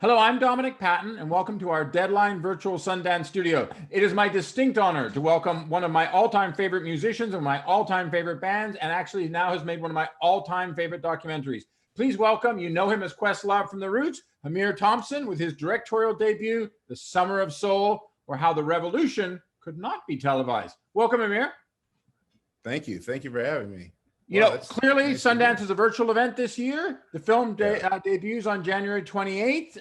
Hello, I'm Dominic Patton, and welcome to our Deadline Virtual Sundance studio. It is my distinct honor to welcome one of my all-time favorite musicians and my all-time favorite bands, and actually now has made one of my all-time favorite documentaries. Please welcome, you know him as Questlove from The Roots, Ahmir Thompson with his directorial debut, The Summer of Soul, or How the Revolution Could Not Be Televised. Welcome, Ahmir. Thank you. Thank you for having me. Clearly nice Sundance is a virtual event this year. The film debuts on January 28th.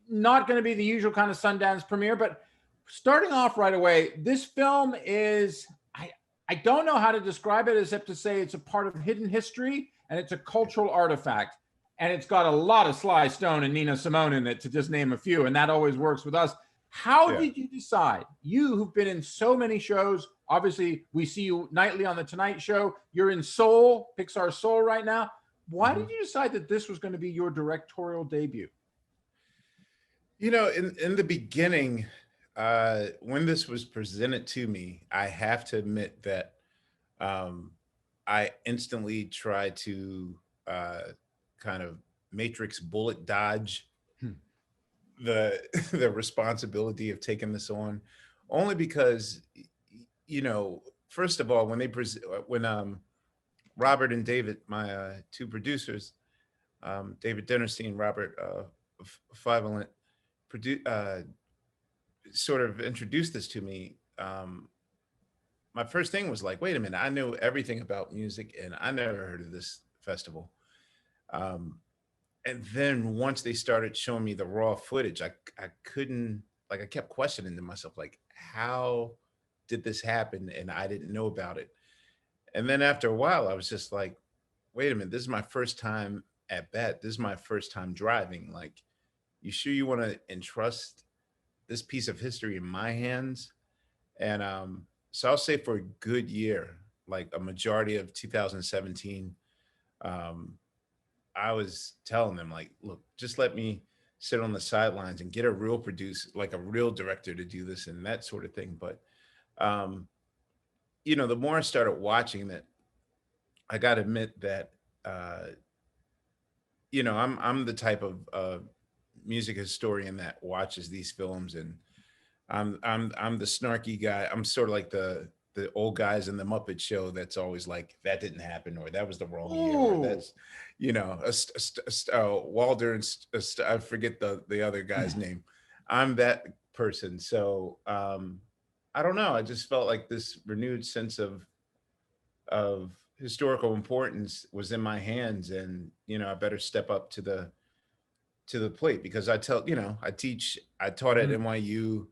Not going to be the usual kind of Sundance premiere, but starting off right away, this film is, I don't know how to describe it except to say it's a part of hidden history and it's a cultural artifact. And it's got a lot of Sly Stone and Nina Simone in it, to just name a few. And that always works with us. How did you decide? You who've been in so many shows, obviously we see you nightly on The Tonight Show. You're in Soul, Pixar's Soul right now. Why did you decide that this was going to be your directorial debut? You know, in the beginning, when this was presented to me, I have to admit that I instantly tried to kind of matrix bullet dodge the the responsibility of taking this on, only because, you know, first of all, when Robert and David, my two producers, David Dinnerstein, Robert Fivalent, sort of introduced this to me, my first thing was like, wait a minute, I know everything about music and I never heard of this festival. And then once they started showing me the raw footage, I couldn't, like, I kept questioning to myself, like, how did this happen? And I didn't know about it. And then after a while, I was just like, wait a minute, this is my first time at bat. This is my first time driving. Like, you sure you want to entrust this piece of history in my hands? And so I'll say for a good year, like a majority of 2017, I was telling them, like, look, just let me sit on the sidelines and get a real producer, like a real director, to do this and that sort of thing. But you know, the more I started watching that, I got to admit that you know, I'm the type of music historian that watches these films, and I'm the snarky guy. I'm sort of like the old guys in the Muppet Show that's always like, that didn't happen, or that was the wrong year, or that's, you know, Walder and I forget the other guy's name. I'm that person. So I don't know. I just felt like this renewed sense of historical importance was in my hands, and you know, I better step up to the plate, because I taught at NYU.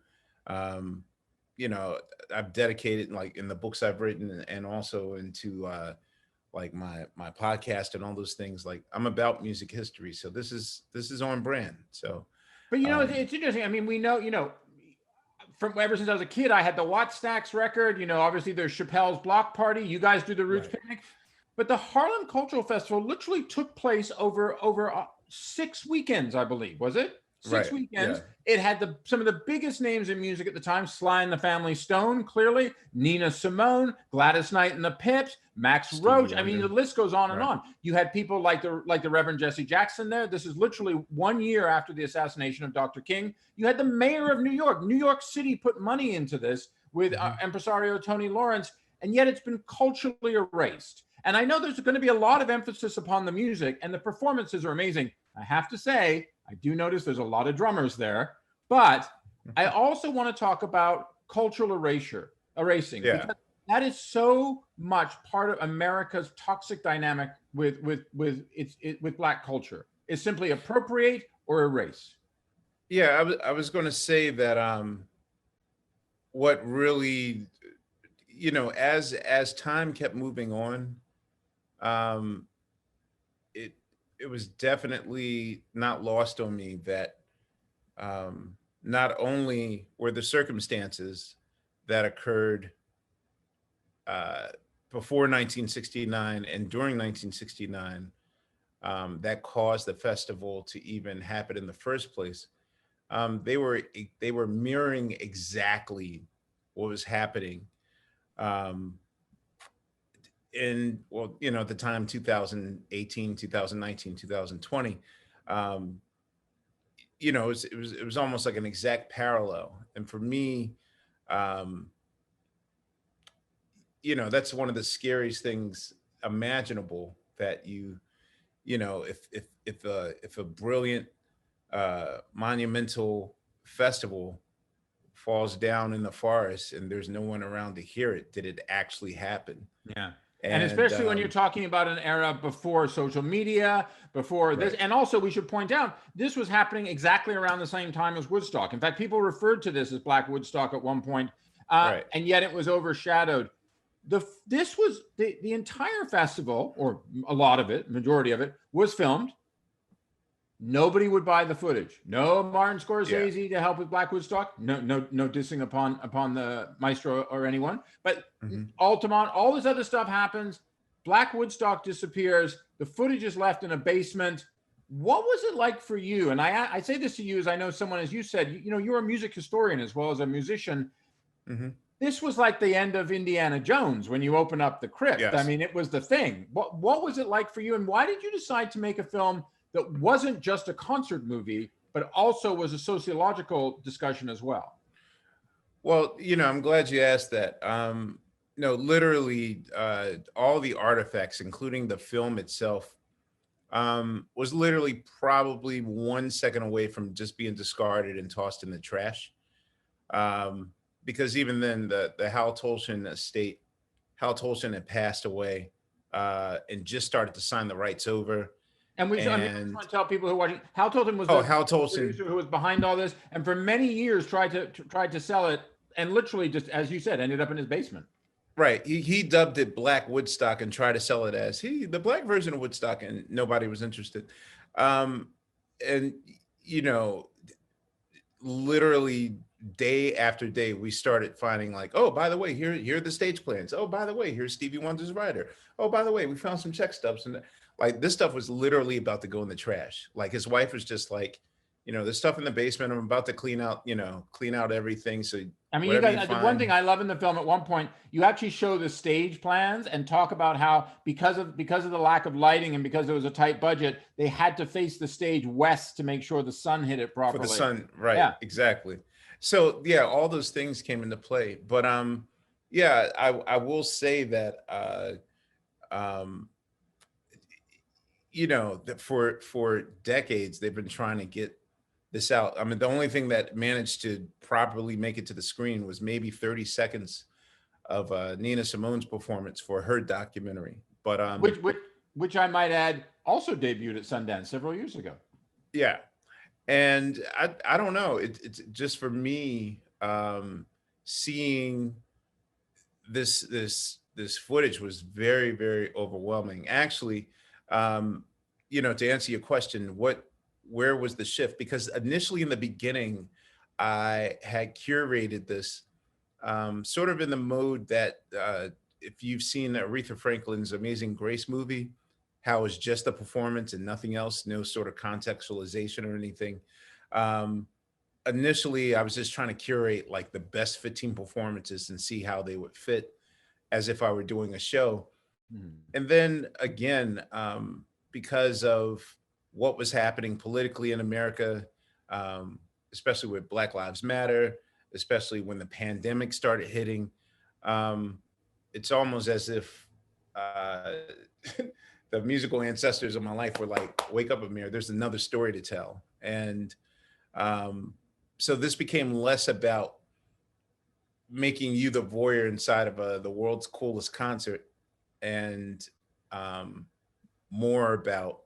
You know, I've dedicated, like, in the books I've written and also into like my podcast and all those things. Like, I'm about music history, so this is on brand. So But you know, it's interesting. I mean, we know, you know, from ever since I was a kid, I had the Watt Stacks record. You know, obviously there's Chappelle's Block Party. You guys do the Roots Picnic. But the Harlem Cultural Festival literally took place over 6 weekends, I believe. Was it? Six weekends. Yeah. It had some of the biggest names in music at the time: Sly and the Family Stone, clearly, Nina Simone, Gladys Knight and the Pips, Max Roach. I mean, the list goes on and on. You had people like the Reverend Jesse Jackson there. This is literally 1 year after the assassination of Dr. King. You had the mayor of New York. New York City put money into this with impresario Tony Lawrence, and yet it's been culturally erased. And I know there's going to be a lot of emphasis upon the music, and the performances are amazing. I have to say, I do notice there's a lot of drummers there, but I also want to talk about cultural erasing, because that is so much part of America's toxic dynamic with Black culture. It's simply appropriate or erase. Yeah, I was going to say that what really, you know, as time kept moving on, it was definitely not lost on me that not only were the circumstances that occurred before 1969 and during 1969 that caused the festival to even happen in the first place, they were mirroring exactly what was happening in, well, you know, at the time, 2018, 2019, 2020, it was almost like an exact parallel. And for me, um, that's one of the scariest things imaginable, that if a brilliant monumental festival falls down in the forest and there's no one around to hear it, did it actually happen? Yeah. And And especially when you're talking about an era before social media, before this. right, And also, we should point out, this was happening exactly around the same time as Woodstock. In fact, people referred to this as Black Woodstock at one point, right, and yet it was overshadowed. This was the entire festival, or a lot of it, majority of it, was filmed. Nobody would buy the footage. No Martin yeah, Scorsese to help with Black Woodstock. No dissing upon the maestro or anyone. But hmm, Altamont, all this other stuff happens. Black Woodstock disappears. The footage is left in a basement. What was it like for you? And I say this to you as I know someone, as you said, you're a music historian as well as a musician. hmm, This was like the end of Indiana Jones when you open up the crypt. I yes. mean, it was the thing. What was it like for you? And why did you decide to make a film that wasn't just a concert movie, but also was a sociological discussion as well? Well, I'm glad you asked that. No, literally, all the artifacts, including the film itself, was literally probably 1 second away from just being discarded and tossed in the trash. Um, because even then, the Hal Tolson estate, Hal Tolson had passed away, and just started to sign the rights over. And I mean, I just And want to tell people who are watching, Hal Tolton was oh, the Hal Tolson, producer who was behind all this, and for many years tried to sell it, and literally just as you said, ended up in his basement. right? He dubbed it Black Woodstock and tried to sell it as the black version of Woodstock, and nobody was interested. Um, and you know, literally day after day, we started finding like, oh, by the way, here are the stage plans. Oh, by the way, here's Stevie Wonder's rider. Oh, by the way, we found some check stubs, and like this stuff was literally about to go in the trash. Like his wife was just like, there's stuff in the basement. I'm about to clean out everything. So I mean, you whatever you guys, the one thing find. I love in the film, at one point, you actually show the stage plans and talk about how because of the lack of lighting and because there was a tight budget, they had to face the stage west to make sure the sun hit it For the properly. sun, right? Yeah. Exactly. So yeah, all those things came into play. But yeah, I will say that um, that for decades they've been trying to get this out. I mean, the only thing that managed to properly make it to the screen was maybe 30 seconds of Nina Simone's performance for her documentary. But Which which which I might add also debuted at Sundance several years ago. yeah, and I don't know. It's just for me, seeing this footage was very, very overwhelming. Actually, to answer your question, where was the shift? Because initially in the beginning, I had curated this, sort of in the mode that, if you've seen Aretha Franklin's Amazing Grace movie, how it's just a performance and nothing else, no sort of contextualization or anything. Um, Initially, I was just trying to curate like the best 15 performances and see how they would fit as if I were doing a show. Hmm. And then again, because of what was happening politically in America, especially with Black Lives Matter, especially when the pandemic started hitting, um, it's almost as if uh, the musical ancestors of my life were like, "Wake up, Ahmir! There's another story to tell." And um, so this became less about making you the voyeur inside of the world's coolest concert, and um, more about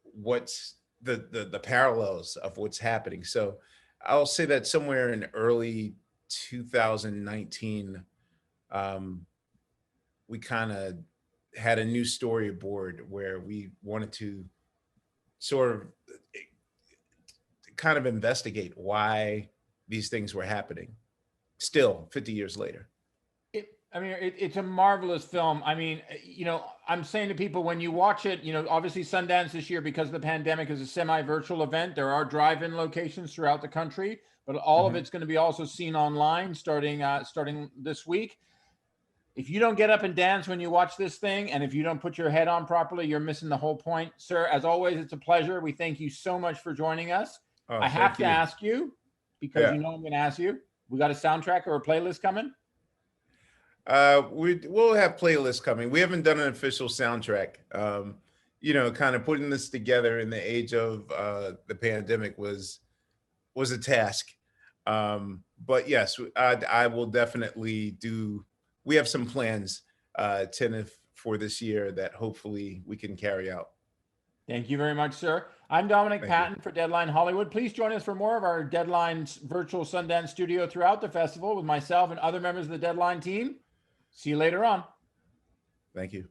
what's the parallels of what's happening. So I'll say that somewhere in early 2019, um, we kind of had a new storyboard where we wanted to sort of kind of investigate why these things were happening still 50 years later. It's a marvelous film. I mean, I'm saying to people, when you watch it, obviously Sundance this year, because of the pandemic, is a semi-virtual event. There are drive-in locations throughout the country, but all of Mhm. it's going to be also seen online starting this week. If you don't get up and dance when you watch this thing, and if you don't put your head on properly, you're missing the whole point. Sir, as always, it's a pleasure. We thank you so much for joining us. Oh, I have thank to you. ask you because Yeah. you know I'm going to ask you. We got a soundtrack or a playlist coming? We'll have playlists coming. We haven't done an official soundtrack. Kind of putting this together in the age of the pandemic was a task. But yes, I will definitely do. We have some plans tentative for this year that hopefully we can carry out. Thank you very much, sir. I'm Dominic Thank you. Patton for Deadline Hollywood. Please join us for more of our Deadline's virtual Sundance studio throughout the festival with myself and other members of the Deadline team. See you later on. Thank you.